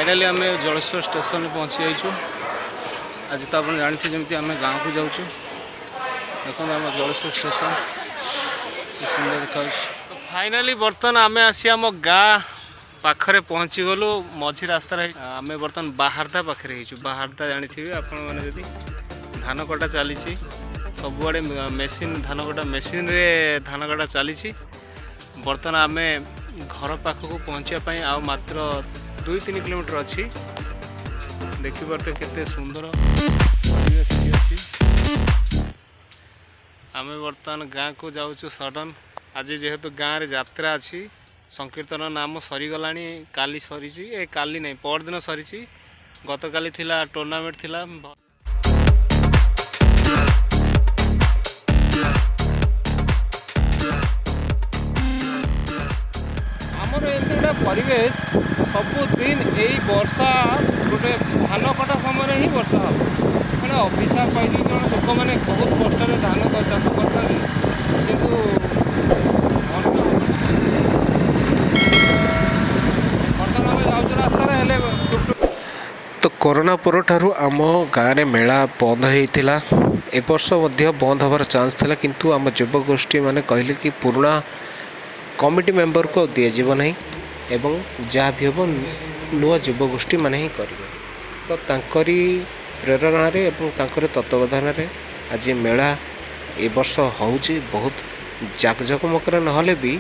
Finally आम Jaleshwar station पहुँची जाइए। आज तो आप जानते जमी आम गाँव को जाऊँ। देखो आम जलेश्वर स्टेशन सुंदर देखा। फाइनाली बर्तमान आम आसी आम गाँ पाखरे पहुँची गलु। मझी रास्ता आम बर्तमान बाहारदा पाखे बाहारदा जानी आपण मैंने जदि धान कटा चली सबुआड़े मेसीन धान कटा मेसीन रे धान कटा चली। बर्तमान आम घर पाखक पहुँचापी आ मात्र 2-3 किलोमीटर अच्छी। देखिए केते सुंदर आम बर्तमान गाँ को जाऊँ सडन। आज जेहेतु गाँव रे यात्रा अच्छी संकीर्तन नाम सरीगला काली सरी काली नहीं परदिन सरी गत काली थिला टूर्नामेंट थिला। आमर एमती परिवेश सबुदिन यही वर्षा गोटे धान कटा समय ही वर्षा हम मैंने अभिशाप पाई जन लोक मैंने बहुत कष्ट धान चाष करते किंतु तो कोरोना पर ठारू आम गाँव में मेला बंद होता ए वर्ष बंद हबार चांस था किंतु आम युवगोष्ठी मैंने कहले कि पुराना कमिटी मेंबर को दिज्व ना एवं जहाँ भी हम नुआ युवगोष्ठी मैंने ही करेंगे। तो तांकरी प्रेरणा रे एवं तांकरी तत्वावधान रे आज मेला ए वर्ष होउची बहुत जाकजमकर नहले भी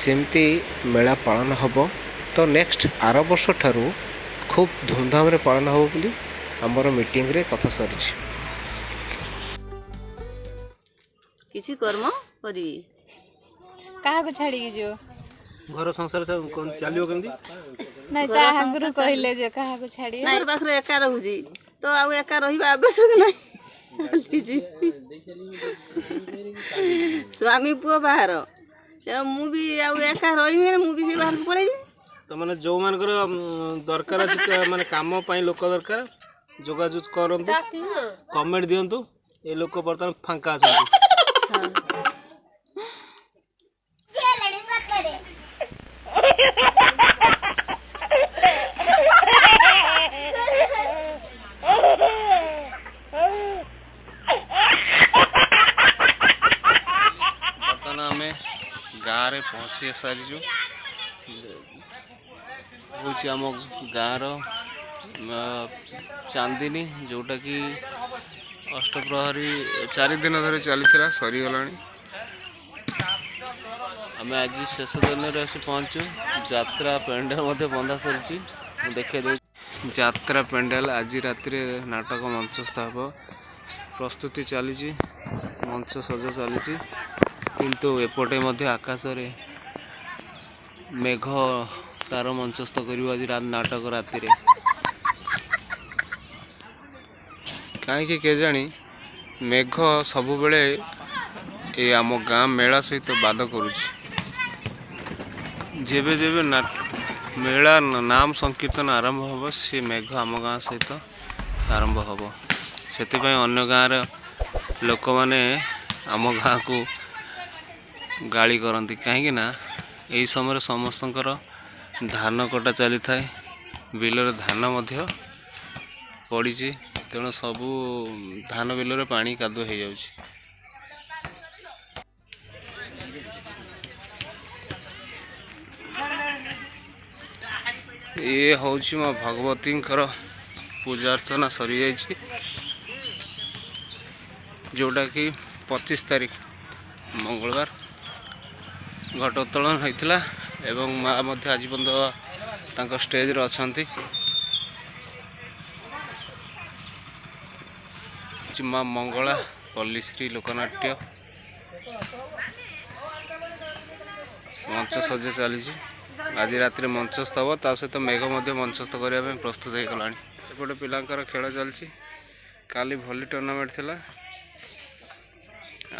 सेमती मेला पालन हब। तो नेक्स्ट आर वर्ष ठारू खूब धूमधाम रे पालन हो बोली आमर मीटिंग रे कथा सरी। किसी कर्म करी कहा को छाड़ी जो घर संसार चलियो केमती नहीं ताहागुरु कहले जे कहा को छाड़ी नहीं पाखरे एका रहूजी तो आ एका रहिबा आवश्यक नहीं चली जी स्वामी पुओ बाहर मु भी आ एका रहिबे मु भी से बाहर पळै जी। तो माने जो मानकर दरकार अछि माने काम पई लोक दरकार जोगाजोग करंतु कमेंट दियंतु ए लोक बर्तमान फांका अछंती। बर्तमान आम गाँव रे पहुँची सारी हूँ आम गाँव चांदिनी जोटा कि अष्टप्रहरी 4 दिन धरी चली सरीगला। आम आज शेष दिन में आसी पहुँचु। यात्रा पेंडाल बंधा सरी देखे दे यात्रा पेंडाल आज राति नाटक मंचस्थ हम प्रस्तुति चली मंच सजा चली किंतु एपटे आकाश रे मेघ तार मंचस्थ कर आज नाटक राति कहीं के जानी मेघ सबु बेले ए आम गाँ मेला सहित बाद करुछि। जेबे जेबे मेला नाम संकीर्तन आरंभ हम से मेघ आम गाँ सहित आरंभ हम से अन्य गाँव लोक मैंने आम गाँ को गाली करती कहीं यही समय समस्त धान कटा चली थाए बिलर धान पड़ी तेणु सबू धान बिलर पानी कादुआ हो जाऊँ। ये हूँ मो भगवती पूजा अर्चना सरी जाइए जोटा कि 25 तारीख मंगलवार घट उत्तोलन होता एवं माँ आज पर्यटन स्टेज रे अछंती। माँ मंगला पल्लीश्री लोकनाट्य मंच सजा चली आज रात मंचस्थ हम ता सहित मेघ मंचस्थ करने प्रस्तुत होगला। एपटे पिलांकर खेल चलती काली भली टूर्नामेंट थिला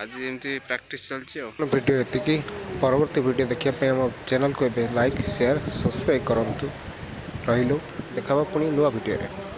आज एमती प्रैक्टिस चलती। वीडियो एतिकी परवर्ती वीडियो देखिए आम चैनल को लाइक शेयर सब्सक्राइब करूँ रही देखा पुणी नुआ वीडियो रे।